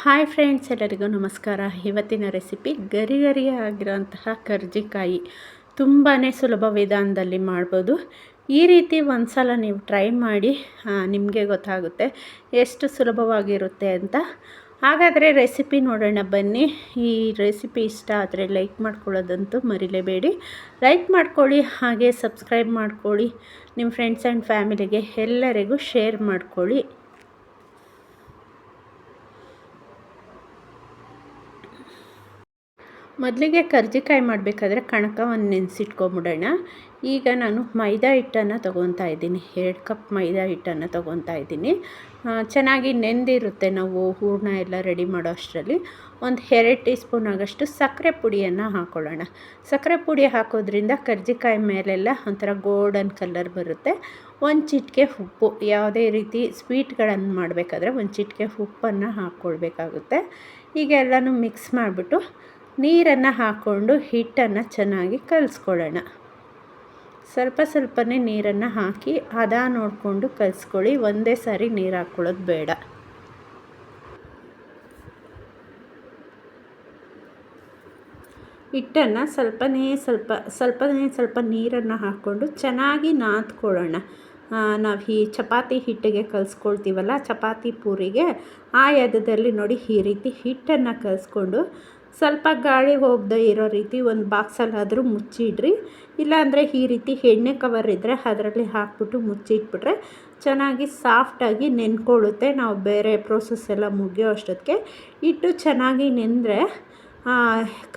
Hi friends, ಎಲ್ಲರಿಗೂ ನಮಸ್ಕಾರ. ಇವತ್ತಿನ ರೆಸಿಪಿ ಗರಿ ಗರಿಯಾಗಿರೋಂತಹ ಕರ್ಜಿಕಾಯಿ. ತುಂಬಾ ಸುಲಭ ವಿಧಾನದಲ್ಲಿ ಮಾಡ್ಬೋದು. ಈ ರೀತಿ ಒಂದು ಸಲ ನೀವು ಟ್ರೈ ಮಾಡಿ, ನಿಮಗೆ ಗೊತ್ತಾಗುತ್ತೆ ಎಷ್ಟು ಸುಲಭವಾಗಿರುತ್ತೆ ಅಂತ. ಹಾಗಾದರೆ ರೆಸಿಪಿ ನೋಡೋಣ ಬನ್ನಿ. ಈ ರೆಸಿಪಿ ಇಷ್ಟ ಆದರೆ ಲೈಕ್ ಮಾಡ್ಕೊಳ್ಳೋದಂತೂ ಮರಿಲೇಬೇಡಿ. ಲೈಕ್ ಮಾಡ್ಕೊಳ್ಳಿ, ಹಾಗೆ ಸಬ್ಸ್ಕ್ರೈಬ್ ಮಾಡ್ಕೊಳ್ಳಿ. ನಿಮ್ಮ ಫ್ರೆಂಡ್ಸ್ ಆ್ಯಂಡ್ ಫ್ಯಾಮಿಲಿಗೆ ಎಲ್ಲರಿಗೂ ಶೇರ್ ಮಾಡ್ಕೊಳ್ಳಿ. ಮೊದಲಿಗೆ ಕರ್ಜಿಕಾಯಿ ಮಾಡಬೇಕಾದ್ರೆ ಕಣಕವನ್ನು ನೆನೆಸಿಟ್ಕೊಂಬಿಡೋಣ. ಈಗ ನಾನು ಮೈದಾ ಹಿಟ್ಟನ್ನು ತೊಗೊತಾ ಇದ್ದೀನಿ. 2 ಕಪ್ ಮೈದಾ ಹಿಟ್ಟನ್ನು ತೊಗೊತಾ ಇದ್ದೀನಿ. ಚೆನ್ನಾಗಿ ನೆಂದಿರುತ್ತೆ. ನಾವು ಹೂರಣ ಎಲ್ಲ ರೆಡಿ ಮಾಡೋ ಅಷ್ಟರಲ್ಲಿ ಒಂದು 2 ಟೀ ಸ್ಪೂನ್ ಆಗೋಷ್ಟು ಸಕ್ಕರೆ ಪುಡಿಯನ್ನು ಹಾಕ್ಕೊಳ್ಳೋಣ. ಸಕ್ಕರೆ ಪುಡಿ ಹಾಕೋದ್ರಿಂದ ಕರ್ಜಿಕಾಯಿ ಮೇಲೆಲ್ಲ ಒಂಥರ ಗೋಲ್ಡನ್ ಕಲರ್ ಬರುತ್ತೆ. ಒಂದು ಚಿಟಿಕೆ ಉಪ್ಪು, ಯಾವುದೇ ರೀತಿ ಸ್ವೀಟ್ಗಳನ್ನು ಮಾಡಬೇಕಾದ್ರೆ ಒಂದು ಚಿಟಿಕೆ ಉಪ್ಪನ್ನು ಹಾಕ್ಕೊಳ್ಬೇಕಾಗುತ್ತೆ. ಈಗ ಎಲ್ಲನೂ ಮಿಕ್ಸ್ ಮಾಡಿಬಿಟ್ಟು ನೀರನ್ನು ಹಾಕ್ಕೊಂಡು ಹಿಟ್ಟನ್ನು ಚೆನ್ನಾಗಿ ಕಲಿಸ್ಕೊಳ್ಳೋಣ. ಸ್ವಲ್ಪ ಸ್ವಲ್ಪನೇ ನೀರನ್ನು ಹಾಕಿ ಹದ ನೋಡಿಕೊಂಡು ಕಲಿಸ್ಕೊಳ್ಳಿ. ಒಂದೇ ಸಾರಿ ನೀರು ಹಾಕ್ಕೊಳ್ಳೋದು ಬೇಡ. ಹಿಟ್ಟನ್ನು ಸ್ವಲ್ಪ ನೀರನ್ನು ಹಾಕ್ಕೊಂಡು ಚೆನ್ನಾಗಿ ನಾದ್ಕೊಳ್ಳೋಣ. ನಾವು ಈ ಚಪಾತಿ ಹಿಟ್ಟಿಗೆ ಕಲಿಸ್ಕೊಳ್ತೀವಲ್ಲ, ಚಪಾತಿ ಪೂರಿಗೆ ಆ ಎದದಲ್ಲಿ ನೋಡಿ ಈ ರೀತಿ ಹಿಟ್ಟನ್ನು ಕಲಿಸ್ಕೊಂಡು ಸ್ವಲ್ಪ ಗಾಳಿ ಹೋಗದೆ ಇರೋ ರೀತಿ ಒಂದು ಬಾಕ್ಸಲ್ಲಾದರೂ ಮುಚ್ಚಿಡ್ರಿ. ಇಲ್ಲಾಂದರೆ ಈ ರೀತಿ ಎಣ್ಣೆ ಕವರ್ ಇದ್ದರೆ ಅದರಲ್ಲಿ ಹಾಕ್ಬಿಟ್ಟು ಮುಚ್ಚಿಟ್ಬಿಟ್ರೆ ಚೆನ್ನಾಗಿ ಸಾಫ್ಟಾಗಿ ನೆನ್ಕೊಳ್ಳುತ್ತೆ. ನಾವು ಬೇರೆ ಪ್ರೋಸೆಸ್ ಎಲ್ಲ ಮುಗಿಯೋ ಅಷ್ಟೊತ್ತಿಗೆ ಹಿಟ್ಟು ಚೆನ್ನಾಗಿ ನೆಂದರೆ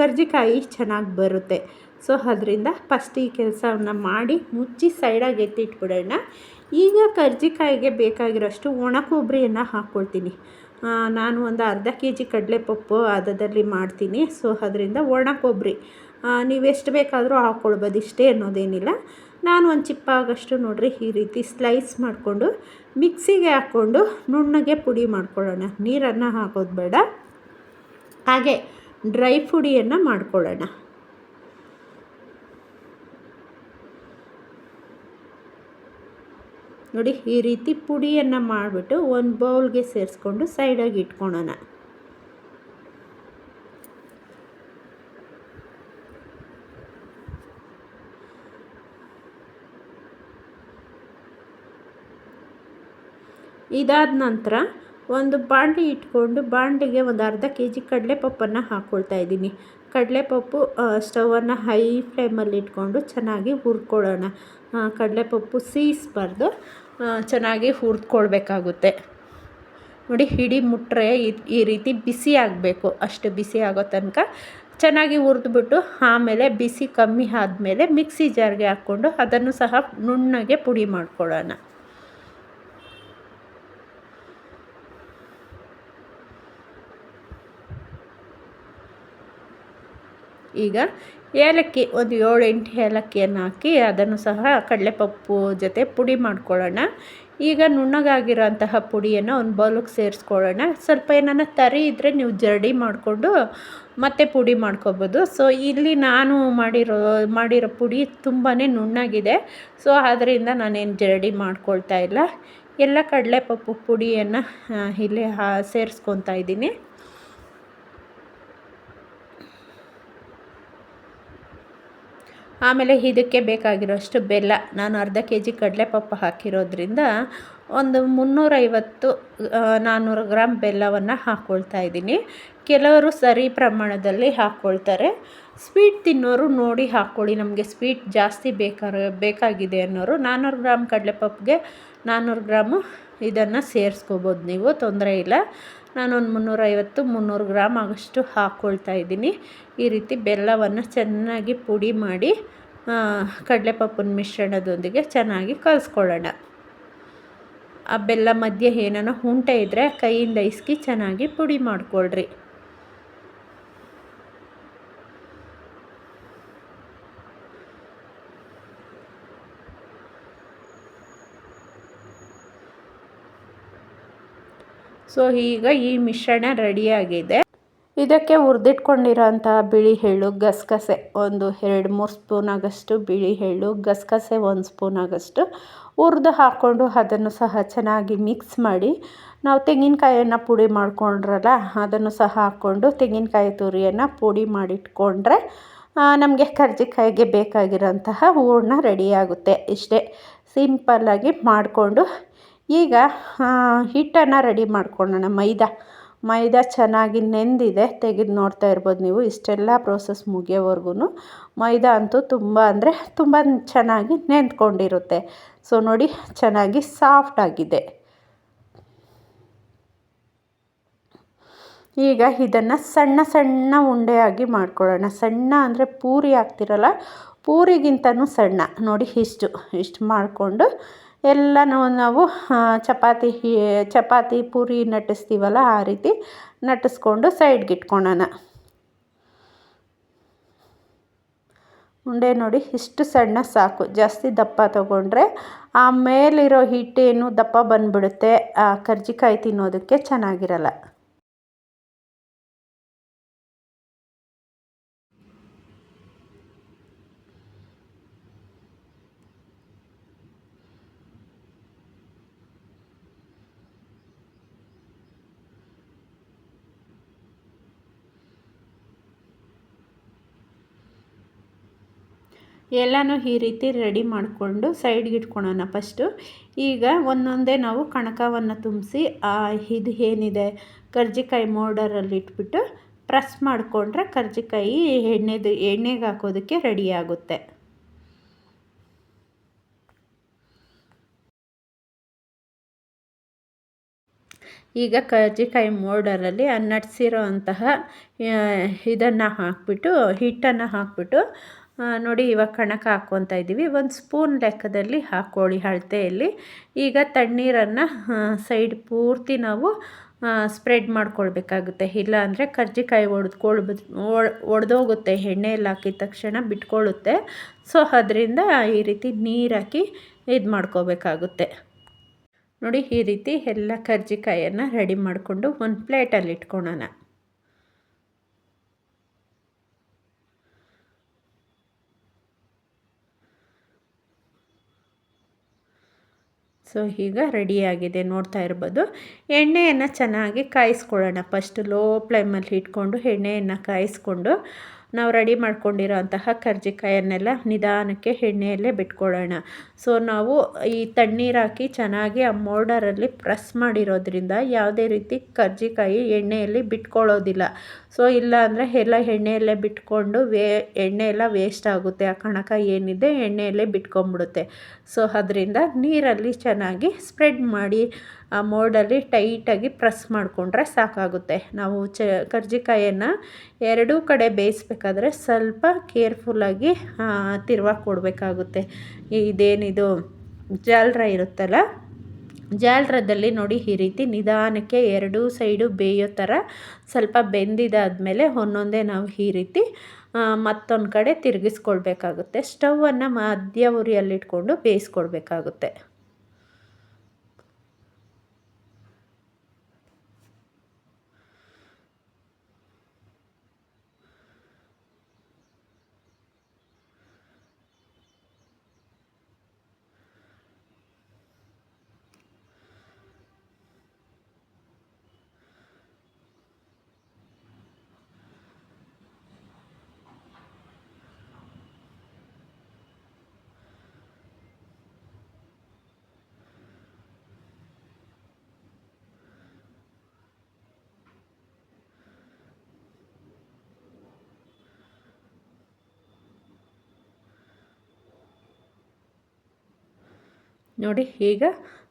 ಕರ್ಜಿಕಾಯಿ ಚೆನ್ನಾಗಿ ಬರುತ್ತೆ. ಸೊ ಅದರಿಂದ ಫಸ್ಟ್ ಈ ಕೆಲಸವನ್ನು ಮಾಡಿ ಮುಚ್ಚಿ ಸೈಡಾಗಿ ಎತ್ತಿಟ್ಬಿಡೋಣ. ಈಗ ಕರ್ಜಿಕಾಯಿಗೆ ಬೇಕಾಗಿರೋಷ್ಟು ಒಣ ಕೊಬ್ಬರಿಯನ್ನು ಹಾಕ್ಕೊಳ್ತೀನಿ. ನಾನು ಒಂದು ಅರ್ಧ ಕೆಜಿ ಕಡಲೆಪಪ್ಪು ಅದರಲ್ಲಿ ಮಾಡ್ತೀನಿ. ಸೊ ಅದರಿಂದ ಒಣ ಕೊಬ್ಬರಿ ನೀವೆಷ್ಟು ಬೇಕಾದರೂ ಹಾಕ್ಕೊಳ್ಬೋದು, ಇಷ್ಟೇ ಅನ್ನೋದೇನಿಲ್ಲ. ನಾನು ಒಂದು ಚಿಪ್ಪಾಗಷ್ಟು ನೋಡಿರಿ ಈ ರೀತಿ ಸ್ಲೈಸ್ ಮಾಡಿಕೊಂಡು ಮಿಕ್ಸಿಗೆ ಹಾಕ್ಕೊಂಡು ನುಣ್ಣಗೆ ಪುಡಿ ಮಾಡ್ಕೊಳ್ಳೋಣ. ನೀರನ್ನು ಹಾಕೋದು ಬೇಡ. ಹಾಗೆ ಡ್ರೈ ಪುಡಿಯನ್ನು ಮಾಡ್ಕೊಳ್ಳೋಣ. ನೋಡಿ ಈ ರೀತಿ ಪುಡಿಯನ್ನು ಮಾಡಿಬಿಟ್ಟು ಒಂದು ಬೌಲ್ಗೆ ಸೇರಿಸ್ಕೊಂಡು ಸೈಡಾಗಿ ಇಟ್ಕೊಳ್ಳೋಣ. ಇದಾದ ನಂತರ ಒಂದು ಬಾಣಲಿ ಇಟ್ಕೊಂಡು ಬಾಣಲಿಗೆ ಒಂದು ಅರ್ಧ ಕೆಜಿ ಕಡಲೆಪಪ್ಪನ್ನು ಹಾಕ್ಕೊಳ್ತಾ ಇದ್ದೀನಿ. ಕಡಲೆಪಪ್ಪು ಸ್ಟವನ್ನು ಹೈ ಫ್ಲೇಮಲ್ಲಿ ಇಟ್ಕೊಂಡು ಚೆನ್ನಾಗಿ ಹುರ್ಕೊಳ್ಳೋಣ. ಕಡಲೆಪಪ್ಪು ಸೀಸ್ಬಾರ್ದು, ಚೆನ್ನಾಗಿ ಹುರಿದ್ಕೊಳ್ಬೇಕಾಗುತ್ತೆ. ನೋಡಿ ಹಿಡಿ ಮುಟ್ಟರೆ ಈ ರೀತಿ ಬಿಸಿ ಆಗಬೇಕು. ಅಷ್ಟು ಬಿಸಿ ಆಗೋ ತನಕ ಚೆನ್ನಾಗಿ ಹುರಿದ್ಬಿಟ್ಟು ಆಮೇಲೆ ಬಿಸಿ ಕಮ್ಮಿ ಆದಮೇಲೆ ಮಿಕ್ಸಿ ಜಾರ್ಗೆ ಹಾಕ್ಕೊಂಡು ಅದನ್ನು ಸಹ ನುಣ್ಣಗೆ ಪುಡಿ ಮಾಡ್ಕೊಳ್ಳೋಣ. ಈಗ ಏಲಕ್ಕಿ ಒಂದು 7-8 ಏಲಕ್ಕಿಯನ್ನು ಹಾಕಿ ಅದನ್ನು ಸಹ ಕಡಲೆಪಪ್ಪು ಜೊತೆ ಪುಡಿ ಮಾಡ್ಕೊಳ್ಳೋಣ. ಈಗ ನುಣ್ಣಗಾಗಿರೋಂತಹ ಪುಡಿಯನ್ನು ಒಂದು ಬೌಲಿಗೆ ಸೇರಿಸ್ಕೊಳ್ಳೋಣ. ಸ್ವಲ್ಪ ಏನಾನ ತರಿ ಇದ್ದರೆ ನೀವು ಜರಡಿ ಮಾಡಿಕೊಂಡು ಮತ್ತೆ ಪುಡಿ ಮಾಡ್ಕೊಬೋದು. ಸೊ ಇಲ್ಲಿ ನಾನು ಮಾಡಿರೋ ಪುಡಿ ತುಂಬಾ ನುಣ್ಣಗಿದೆ. ಸೊ ಅದರಿಂದ ನಾನೇನು ಜರಡಿ ಮಾಡ್ಕೊಳ್ತಾ ಇಲ್ಲ. ಎಲ್ಲ ಕಡಲೆಪಪ್ಪು ಪುಡಿಯನ್ನು ಇಲ್ಲಿ ಸೇರಿಸ್ಕೊತಾ ಇದ್ದೀನಿ. ಆಮೇಲೆ ಇದಕ್ಕೆ ಬೇಕಾಗಿರೋಷ್ಟು ಬೆಲ್ಲ. ನಾನು ಅರ್ಧ ಕೆಜಿ ಕಡಲೆಪಪ್ಪು ಹಾಕಿರೋದ್ರಿಂದ ಒಂದು 350-400 ಗ್ರಾಮ್ ಬೆಲ್ಲವನ್ನು ಹಾಕ್ಕೊಳ್ತಾ ಇದ್ದೀನಿ. ಕೆಲವರು ಸರಿ ಪ್ರಮಾಣದಲ್ಲಿ ಹಾಕ್ಕೊಳ್ತಾರೆ. ಸ್ವೀಟ್ ತಿನ್ನೋರು ನೋಡಿ ಹಾಕ್ಕೊಳ್ಳಿ. ನಮಗೆ ಸ್ವೀಟ್ ಜಾಸ್ತಿ ಬೇಕಾಗಿದೆ ಅನ್ನೋರು 400 ಗ್ರಾಮ್ ಕಡಲೆಪಪ್ಪಿಗೆ 400 ಗ್ರಾಮು ಇದನ್ನು ಸೇರಿಸ್ಕೋಬೋದು, ನೀವು ತೊಂದರೆ ಇಲ್ಲ. ನಾನೊಂದು 350-300 ಗ್ರಾಮ್ ಆಗೋಷ್ಟು ಹಾಕ್ಕೊಳ್ತಾ ಇದ್ದೀನಿ. ಈ ರೀತಿ ಬೆಲ್ಲವನ್ನು ಚೆನ್ನಾಗಿ ಪುಡಿ ಮಾಡಿ ಕಡಲೆಪಪ್ಪಿನ ಮಿಶ್ರಣದೊಂದಿಗೆ ಚೆನ್ನಾಗಿ ಕಲಿಸ್ಕೊಳ್ಳೋಣ. ಆ ಬೆಲ್ಲ ಮಧ್ಯೆ ಏನಾನ ಉಂಟೆ ಇದ್ದರೆ ಕೈಯಿಂದ ಇಸ್ಕಿ ಚೆನ್ನಾಗಿ ಪುಡಿ ಮಾಡಿಕೊಳ್ರಿ. ಸೊ ಈಗ ಈ ಮಿಶ್ರಣ ರೆಡಿಯಾಗಿದೆ. ಇದಕ್ಕೆ ಹುರಿದಿಟ್ಕೊಂಡಿರೋಂಥ ಬಿಳಿ ಎಳ್ಳು, ಗಸಗಸೆ ಒಂದು 2-3 ಸ್ಪೂನ್ ಆಗೋಷ್ಟು ಬಿಳಿ ಎಳ್ಳು, ಗಸಗಸೆ 1 ಸ್ಪೂನ್ ಆಗೋಷ್ಟು ಹುರಿದು ಹಾಕ್ಕೊಂಡು ಅದನ್ನು ಸಹ ಚೆನ್ನಾಗಿ ಮಿಕ್ಸ್ ಮಾಡಿ, ನಾವು ತೆಂಗಿನಕಾಯಿಯನ್ನು ಪುಡಿ ಮಾಡ್ಕೊಂಡ್ರಲ್ಲ ಅದನ್ನು ಸಹ ಹಾಕ್ಕೊಂಡು ತೆಂಗಿನಕಾಯಿ ತುರಿಯನ್ನು ಪುಡಿ ಮಾಡಿಟ್ಕೊಂಡ್ರೆ ನಮಗೆ ಕರ್ಜಿಕಾಯಿಗೆ ಬೇಕಾಗಿರೋಂತಹ ಹೂರಣ ರೆಡಿಯಾಗುತ್ತೆ. ಇಷ್ಟೇ ಸಿಂಪಲ್ಲಾಗಿ ಮಾಡಿಕೊಂಡು ಈಗ ಹಿಟ್ಟನ್ನು ರೆಡಿ ಮಾಡ್ಕೊಳ್ಳೋಣ. ಮೈದಾ ಚೆನ್ನಾಗಿ ನೆಂದಿದೆ, ತೆಗೆದು ನೋಡ್ತಾ ಇರ್ಬೋದು ನೀವು. ಇಷ್ಟೆಲ್ಲ ಪ್ರೋಸೆಸ್ ಮುಗಿಯೋವರೆಗೂ ಮೈದಾ ಅಂತೂ ತುಂಬ ಚೆನ್ನಾಗಿ ನೆಂದ್ಕೊಂಡಿರುತ್ತೆ. ಸೊ ನೋಡಿ, ಚೆನ್ನಾಗಿ ಸಾಫ್ಟ್ ಆಗಿದೆ. ಈಗ ಇದನ್ನು ಸಣ್ಣ ಸಣ್ಣ ಉಂಡೆಯಾಗಿ ಮಾಡ್ಕೊಳ್ಳೋಣ. ಸಣ್ಣ ಅಂದರೆ ಪೂರಿ ಹಾಕ್ತಿರಲ್ಲ, ಪೂರಿಗಿಂತನೂ ಸಣ್ಣ ನೋಡಿ. ಇಷ್ಟು ಮಾಡಿಕೊಂಡು ಎಲ್ಲನೂ ನಾವು ಚಪಾತಿ ಪೂರಿ ನಟ್ಟಿಸ್ತೀವಲ್ಲ ಆ ರೀತಿ ನಟ್ಟಿಸ್ಕೊಂಡು ಸೈಡ್ಗೆ ಇಟ್ಕೊಳ್ಳೋಣ. ಉಂಡೆ ನೋಡಿ, ಇಷ್ಟು ಸಣ್ಣ ಸಾಕು. ಜಾಸ್ತಿ ದಪ್ಪ ತೊಗೊಂಡ್ರೆ ಆ ಮೇಲಿರೋ ಹಿಟ್ಟೇನು ದಪ್ಪ ಬಂದುಬಿಡುತ್ತೆ, ಆ ಕರ್ಜಿಕಾಯಿ ತಿನ್ನೋದಕ್ಕೆ ಚೆನ್ನಾಗಿರಲ್ಲ. ಎಲ್ಲನೂ ಈ ರೀತಿ ರೆಡಿ ಮಾಡಿಕೊಂಡು ಸೈಡ್ಗೆ ಇಟ್ಕೊಳ್ಳೋಣ ಫಸ್ಟು. ಈಗ ಒಂದೊಂದೇ ನಾವು ಕಣಕವನ್ನು ತುಂಬಿಸಿ ಇದು ಏನಿದೆ ಕರ್ಜಿಕಾಯಿ ಮೋಲ್ಡರಲ್ಲಿ ಇಟ್ಬಿಟ್ಟು ಪ್ರೆಸ್ ಮಾಡಿಕೊಂಡ್ರೆ ಕರ್ಜಿಕಾಯಿ ಎಣ್ಣೆಗೆ ಹಾಕೋದಕ್ಕೆ ರೆಡಿಯಾಗುತ್ತೆ. ಈಗ ಕರ್ಜಿಕಾಯಿ ಮೋಲ್ಡರಲ್ಲಿ ನಟ್ಸಿರೋ ಅಂತಹ ಇದನ್ನು ಹಾಕ್ಬಿಟ್ಟು, ಹಿಟ್ಟನ್ನು ಹಾಕ್ಬಿಟ್ಟು ನೋಡಿ, ಇವಾಗ ಕಣಕ ಹಾಕ್ಕೊತಾ ಇದ್ದೀವಿ. 1 ಸ್ಪೂನ್ ಲೆಕ್ಕದಲ್ಲಿ ಹಾಕ್ಕೊಳ್ಳಿ ಅಳತೆಯಲ್ಲಿ. ಈಗ ತಣ್ಣೀರನ್ನು ಸೈಡ್ ಪೂರ್ತಿ ನಾವು ಸ್ಪ್ರೆಡ್ ಮಾಡ್ಕೊಳ್ಬೇಕಾಗುತ್ತೆ. ಇಲ್ಲ ಅಂದರೆ ಕರ್ಜಿಕಾಯಿ ಒಡೆದೋಗುತ್ತೆ, ಎಣ್ಣೆಯಲ್ಲಿ ಹಾಕಿದ ತಕ್ಷಣ ಬಿಟ್ಕೊಳ್ಳುತ್ತೆ. ಸೊ ಅದರಿಂದ ಈ ರೀತಿ ನೀರು ಹಾಕಿ ಇದು ಮಾಡ್ಕೋಬೇಕಾಗುತ್ತೆ. ನೋಡಿ, ಈ ರೀತಿ ಎಲ್ಲ ಕರ್ಜಿಕಾಯನ್ನು ರೆಡಿ ಮಾಡಿಕೊಂಡು ಒಂದು ಪ್ಲೇಟಲ್ಲಿ ಇಟ್ಕೊಳ್ಳೋಣ. ಸೊ ಈಗ ರೆಡಿಯಾಗಿದೆ, ನೋಡ್ತಾ ಇರ್ಬೋದು. ಎಣ್ಣೆಯನ್ನು ಚೆನ್ನಾಗಿ ಕಾಯಿಸ್ಕೊಳ್ಳೋಣ. ಫಸ್ಟ್ ಲೋ ಫ್ಲೇಮಲ್ಲಿ ಇಟ್ಕೊಂಡು ಎಣ್ಣೆಯನ್ನು ಕಾಯಿಸ್ಕೊಂಡು ನಾವು ರೆಡಿ ಮಾಡ್ಕೊಂಡಿರೋ ಅಂತಹ ಕರ್ಜಿಕಾಯನ್ನೆಲ್ಲ ನಿಧಾನಕ್ಕೆ ಎಣ್ಣೆಯಲ್ಲೇ ಬಿಟ್ಕೊಳ್ಳೋಣ. ಸೊ ನಾವು ಈ ತಣ್ಣೀರು ಹಾಕಿ ಚೆನ್ನಾಗಿ ಆ ಮೋಲ್ಡರಲ್ಲಿ ಪ್ರೆಸ್ ಮಾಡಿರೋದ್ರಿಂದ ಯಾವುದೇ ರೀತಿ ಕರ್ಜಿಕಾಯಿ ಎಣ್ಣೆಯಲ್ಲಿ ಬಿಟ್ಕೊಳ್ಳೋದಿಲ್ಲ. ಸೊ ಇಲ್ಲ ಅಂದರೆ ಎಲ್ಲ ಎಣ್ಣೆಯಲ್ಲೇ ಬಿಟ್ಕೊಂಡು ಎಣ್ಣೆ ಎಲ್ಲ ವೇಸ್ಟ್ ಆಗುತ್ತೆ. ಆ ಕಣಕ ಏನಿದೆ ಎಣ್ಣೆಯಲ್ಲೇ ಬಿಟ್ಕೊಂಡ್ಬಿಡುತ್ತೆ. ಸೊ ಅದರಿಂದ ನೀರಲ್ಲಿ ಚೆನ್ನಾಗಿ ಸ್ಪ್ರೆಡ್ ಮಾಡಿ ಆ ಮೋಲ್ಡಲ್ಲಿ ಟೈಟಾಗಿ ಪ್ರೆಸ್ ಮಾಡಿಕೊಂಡ್ರೆ ಸಾಕಾಗುತ್ತೆ. ನಾವು ಕರ್ಜಿಕಾಯನ್ನು ಎರಡೂ ಕಡೆ ಬೇಯಿಸ್ಬೇಕಾದ್ರೆ ಸ್ವಲ್ಪ ಕೇರ್ಫುಲ್ಲಾಗಿ ತಿರುವಾಗಿ ಕೊಡಬೇಕಾಗುತ್ತೆ. ಇದೇನಿದು ಜಾಲ್ರ ಇರುತ್ತಲ್ಲ, ಜಾಲ್ರದಲ್ಲಿ ನೋಡಿ ಈ ರೀತಿ ನಿಧಾನಕ್ಕೆ ಎರಡೂ ಸೈಡು ಬೇಯೋ ಥರ ಸ್ವಲ್ಪ ಬೆಂದಿದ್ದಾದಮೇಲೆ ಒಂದೊಂದೇ ನಾವು ಈ ರೀತಿ ಮತ್ತೊಂದು ಕಡೆ ತಿರುಗಿಸ್ಕೊಳ್ಬೇಕಾಗುತ್ತೆ. ಸ್ಟವನ್ನು ಮಧ್ಯ ಉರಿಯಲ್ಲಿಟ್ಕೊಂಡು ಬೇಯಿಸ್ಕೊಳ್ಬೇಕಾಗುತ್ತೆ. ನೋಡಿ, ಈಗ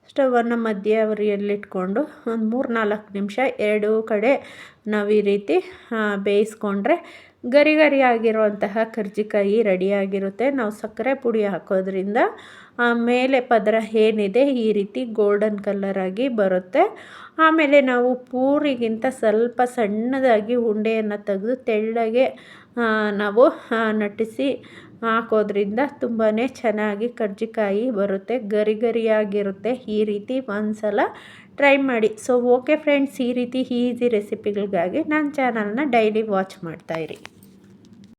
ಸ್ಟವನ್ನು ಮಧ್ಯ ಉರಿಯಲ್ಲಿಟ್ಕೊಂಡು ಒಂದು 3-4 ನಿಮಿಷ ಎರಡೂ ಕಡೆ ನಾವು ಈ ರೀತಿ ಬೇಯಿಸ್ಕೊಂಡ್ರೆ ಗರಿ ಆಗಿರುವಂತಹ ಕರ್ಜಿಕಾಯಿ ರೆಡಿಯಾಗಿರುತ್ತೆ. ನಾವು ಸಕ್ಕರೆ ಪುಡಿ ಹಾಕೋದ್ರಿಂದ ಮೇಲೆ ಪದರ ಏನಿದೆ ಈ ರೀತಿ ಗೋಲ್ಡನ್ ಕಲರಾಗಿ ಬರುತ್ತೆ. ಆಮೇಲೆ ನಾವು ಪೂರಿಗಿಂತ ಸ್ವಲ್ಪ ಸಣ್ಣದಾಗಿ ಉಂಡೆಯನ್ನು ತೆಗೆದು ತೆಳ್ಳಗೆ ನಾವು ನಟ್ಟಿಸಿ ಹಾಕೋದ್ರಿಂದ ತುಂಬಾ ಚೆನ್ನಾಗಿ ಕರ್ಜಿಕಾಯಿ ಬರುತ್ತೆ, ಗರಿ ಗರಿಯಾಗಿರುತ್ತೆ. ಈ ರೀತಿ ಒಂದ್ಸಲ ಟ್ರೈ ಮಾಡಿ. ಸೊ ಓಕೆ ಫ್ರೆಂಡ್ಸ್, ಈ ರೀತಿ ಈಸಿ ರೆಸಿಪಿಗಳಿಗಾಗಿ ನನ್ನ ಚಾನಲ್ನ ಡೈಲಿ ವಾಚ್ ಮಾಡ್ತಾಯಿರಿ.